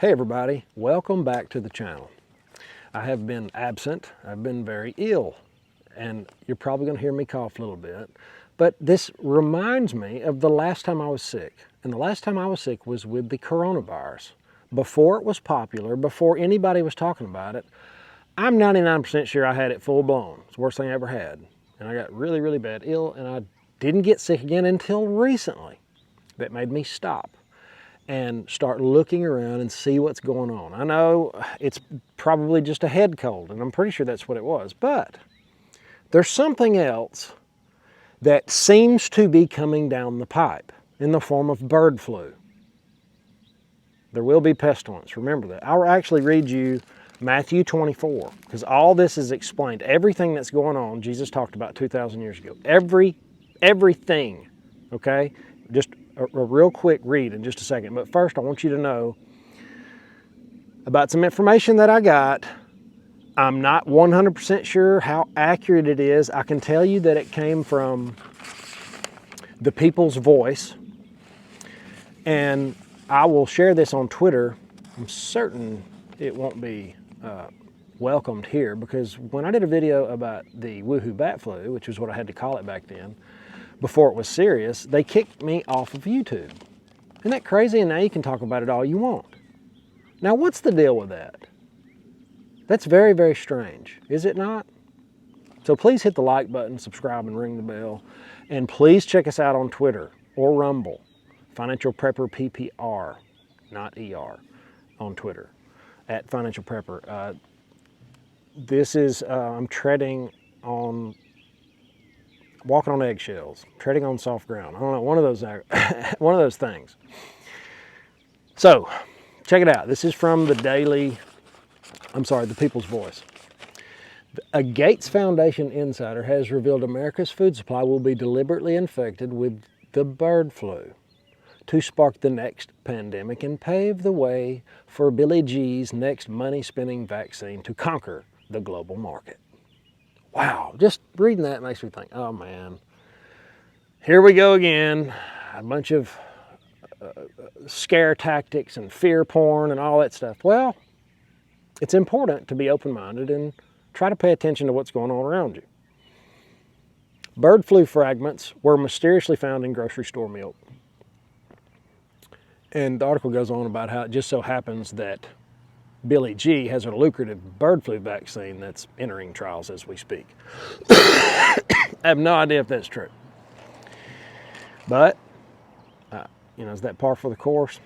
Hey everybody, welcome back to the channel. I have been absent, I've been very ill, and you're probably going to hear me cough a little bit, but this reminds me of the last time I was sick. And the last time I was sick was with the coronavirus. Before it was popular, before anybody was talking about it, I'm 99% sure I had it full blown. It's the worst thing I ever had. And I got really, really bad ill, and I didn't get sick again until recently. That made me stop and start looking around and see what's going on. I know it's probably just a head cold, and I'm pretty sure that's what it was, but there's something else that seems to be coming down the pipe in the form of bird flu. There will be pestilence, remember that. I'll actually read you Matthew 24, because all this is explained. Everything that's going on, Jesus talked about 2,000 years ago. Everything, okay? Just a real quick read in just a second. But first, I want you to know about some information that I got. I'm not 100% sure how accurate it is. I can tell you that it came from the People's Voice. And I will share this on Twitter. I'm certain it won't be welcomed here, because when I did a video about the woohoo bat flu, which is what I had to call it back then, before it was serious, they kicked me off of YouTube. Isn't that crazy? And now you can talk about it all you want. Now, what's the deal with that? That's very, very strange, is it not? So please hit the like button, subscribe, and ring the bell. And please check us out on Twitter or Rumble. Financial Prepper PPR, not ER, on Twitter, at Financial Prepper. This is, I'm walking on eggshells, treading on soft ground. I don't know, one of those things. So, check it out. This is from the People's Voice. A Gates Foundation insider has revealed America's food supply will be deliberately infected with the bird flu to spark the next pandemic and pave the way for Billy G's next money-spending vaccine to conquer the global market. Wow, just reading that makes me think, oh man, here we go again. A bunch of scare tactics and fear porn and all that stuff. Well, it's important to be open-minded and try to pay attention to what's going on around you. Bird flu fragments were mysteriously found in grocery store milk. And the article goes on about how it just so happens that Billy G has a lucrative bird flu vaccine that's entering trials as we speak. I have no idea if that's true. But, is that par for the course?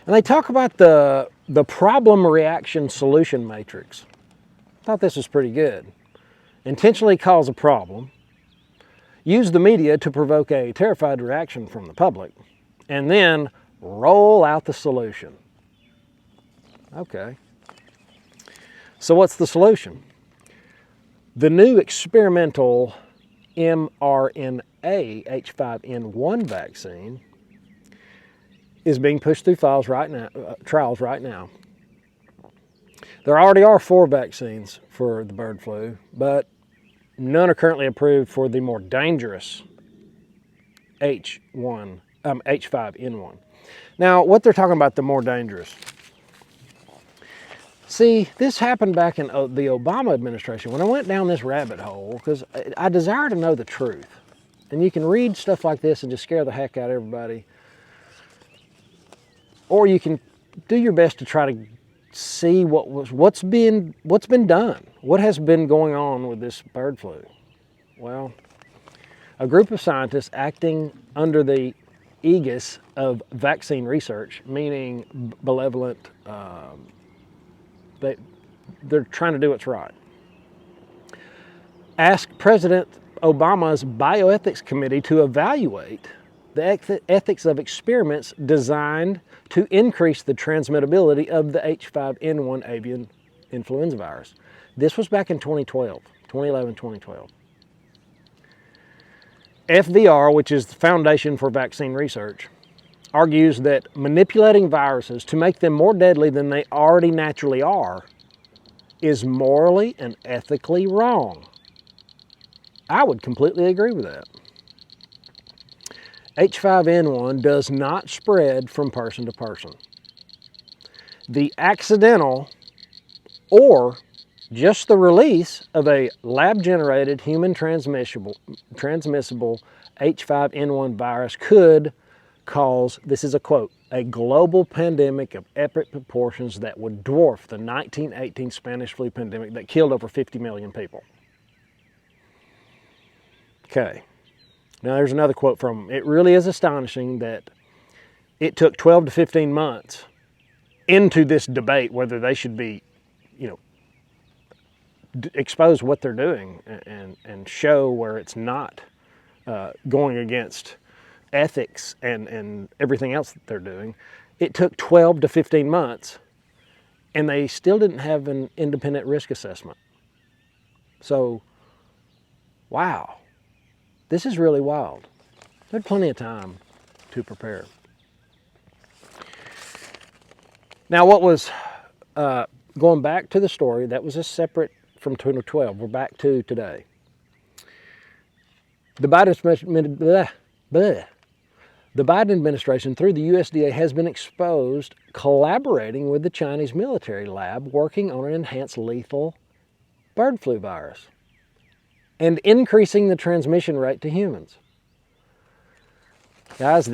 And they talk about the problem reaction solution matrix. I thought this was pretty good. Intentionally cause a problem, use the media to provoke a terrified reaction from the public, and then roll out the solution. Okay. So what's the solution? The new experimental mRNA H5N1 vaccine is being pushed through trials right now. There already are 4 vaccines for the bird flu, but none are currently approved for the more dangerous H5N1. Now, what they're talking about, the more dangerous. See, this happened back in the Obama administration when I went down this rabbit hole, because I desire to know the truth. And you can read stuff like this and just scare the heck out of everybody. Or you can do your best to try to see what's been done. What has been going on with this bird flu? Well, a group of scientists acting under the aegis of vaccine research, meaning benevolent, they're trying to do what's right, asked President Obama's Bioethics Committee to evaluate the ethics of experiments designed to increase the transmissibility of the H5N1 avian influenza virus. This was back in 2011, 2012. FVR, which is the Foundation for Vaccine Research, argues that manipulating viruses to make them more deadly than they already naturally are is morally and ethically wrong. I would completely agree with that. H5N1 does not spread from person to person. the accidental or just the release of a lab-generated human transmissible H5N1 virus could cause, this is a quote, a global pandemic of epic proportions that would dwarf the 1918 Spanish flu pandemic that killed over 50 million people. Okay, now there's another quote from him. It really is astonishing that it took 12 to 15 months into this debate whether they should be, expose what they're doing and show where it's not going against ethics and everything else that they're doing. It took 12 to 15 months and they still didn't have an independent risk assessment. So, wow, this is really wild. They had plenty of time to prepare. Now, what was, going back to the story, that was a separate from 2012. We're back to today. The Biden administration, through the USDA, has been exposed collaborating with the Chinese military lab working on an enhanced lethal bird flu virus and increasing the transmission rate to humans. Guys,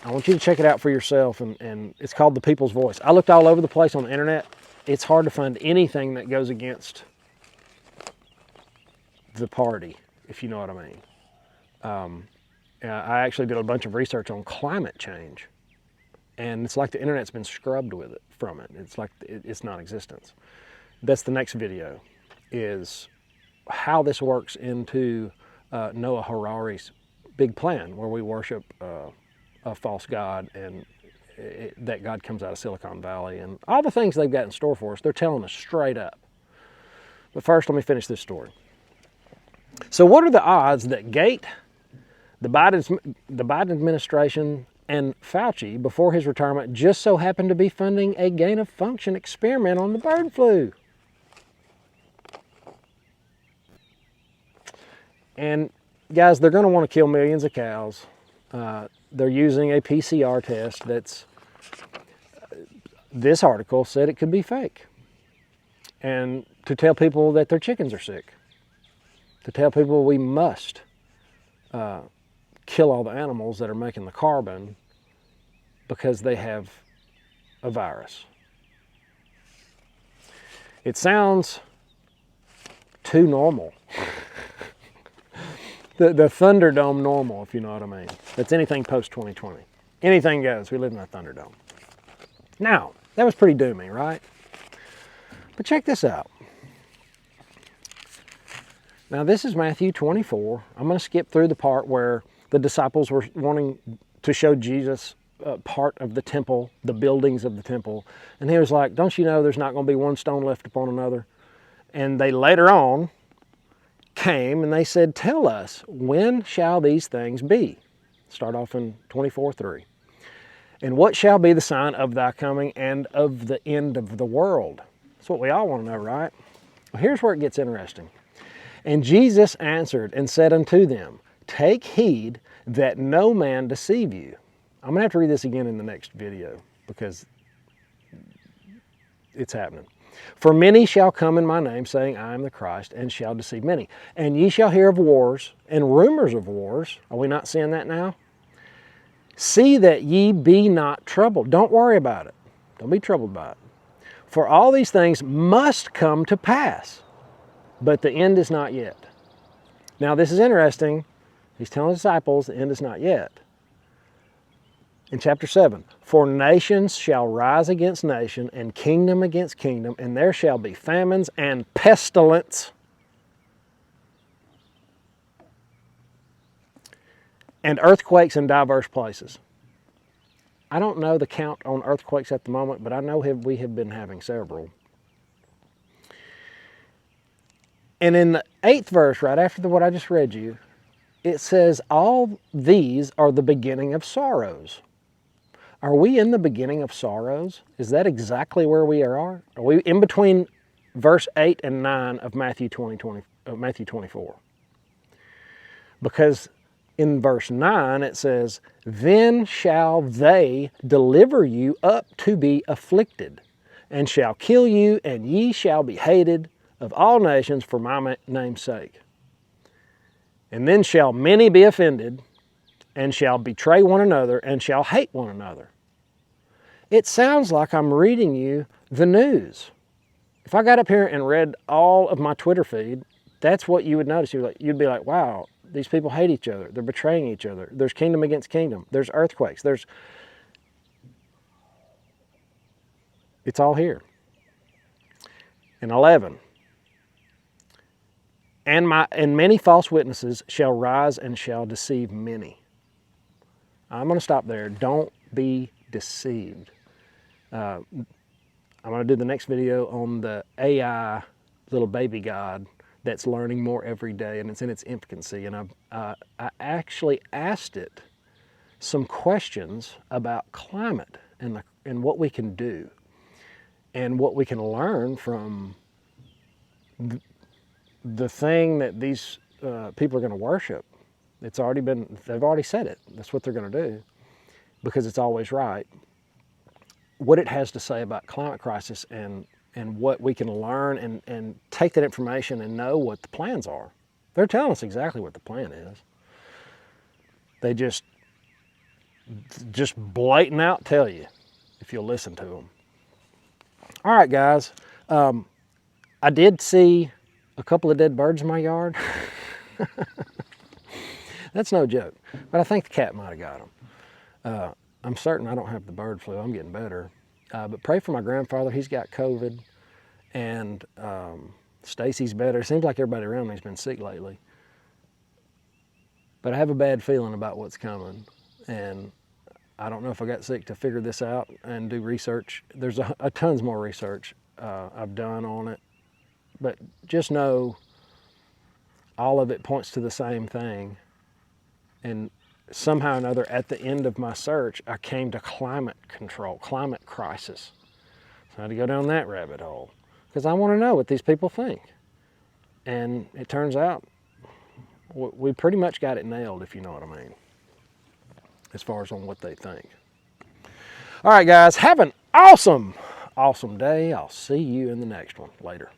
I want you to check it out for yourself, and it's called The People's Voice. I looked all over the place on the internet. It's hard to find anything that goes against the party, if you know what I mean. I actually did a bunch of research on climate change, and it's like the internet's been scrubbed from it. It's like it's non-existence. That's the next video, is how this works into Noah Harari's big plan, where we worship a false god and that God comes out of Silicon Valley and all the things they've got in store for us. They're telling us straight up. But first, let me finish this story. So what are the odds that Gate, the Biden administration, and Fauci, before his retirement, just so happened to be funding a gain-of-function experiment on the bird flu? And guys, they're going to want to kill millions of cows. They're using a PCR test that's, this article said it could be fake. And to tell people that their chickens are sick. To tell people we must kill all the animals that are making the carbon because they have a virus. It sounds too normal. The Thunderdome normal, if you know what I mean. That's anything post-2020. Anything goes. We live in a Thunderdome. Now, that was pretty doomy, right? But check this out. Now, this is Matthew 24. I'm going to skip through the part where the disciples were wanting to show Jesus part of the temple, the buildings of the temple. And he was like, don't you know there's not going to be one stone left upon another? And they later on came and they said, tell us, when shall these things be? Start off in 24:3. And what shall be the sign of thy coming and of the end of the world? That's what we all want to know, right? Well, here's where it gets interesting. And Jesus answered and said unto them, take heed that no man deceive you. I'm going to have to read this again in the next video because it's happening. For many shall come in my name, saying, I am the Christ, and shall deceive many. And ye shall hear of wars and rumors of wars. Are we not seeing that now? See that ye be not troubled. Don't worry about it. Don't be troubled by it. For all these things must come to pass, but the end is not yet. Now this is interesting. He's telling the disciples the end is not yet. In chapter 7, for nations shall rise against nation, and kingdom against kingdom, and there shall be famines and pestilence, and earthquakes in diverse places. I don't know the count on earthquakes at the moment, but I know we have been having several. And in the 8th verse, right after what I just read you, it says, all these are the beginning of sorrows. Are we in the beginning of sorrows? Is that exactly where we are? Are we in between verse 8 and 9 of Matthew 24? Because in verse 9, it says, then shall they deliver you up to be afflicted, and shall kill you, and ye shall be hated of all nations for my name's sake. And then shall many be offended, and shall betray one another, and shall hate one another. It sounds like I'm reading you the news. If I got up here and read all of my Twitter feed, that's what you would notice. You'd be like, wow, these people hate each other. They're betraying each other. There's kingdom against kingdom. There's earthquakes. It's all here. And 11, and many false witnesses shall rise and shall deceive many. I'm going to stop there. Don't be deceived. I'm going to do the next video on the AI little baby God that's learning more every day, and it's in its infancy. And I actually asked it some questions about climate and what we can do and what we can learn from the thing that these people are going to worship. They've already said it. That's what they're going to do because it's always right. What it has to say about climate crisis and what we can learn and take that information and know what the plans are. They're telling us exactly what the plan is. They just blatant out tell you if you'll listen to them. All right, guys. I did see a couple of dead birds in my yard. That's no joke, but I think the cat might have got them. I'm certain I don't have the bird flu. I'm getting better. But pray for my grandfather. He's got COVID, and Stacy's better. It seems like everybody around me's been sick lately. But I have a bad feeling about what's coming, and I don't know if I got sick to figure this out and do research. There's a tons more research I've done on it, but just know all of it points to the same thing. And somehow or another, at the end of my search, I came to climate control, climate crisis. So I had to go down that rabbit hole because I want to know what these people think. And it turns out we pretty much got it nailed, if you know what I mean, as far as on what they think. All right, guys, have an awesome day. I'll see you in the next one. Later.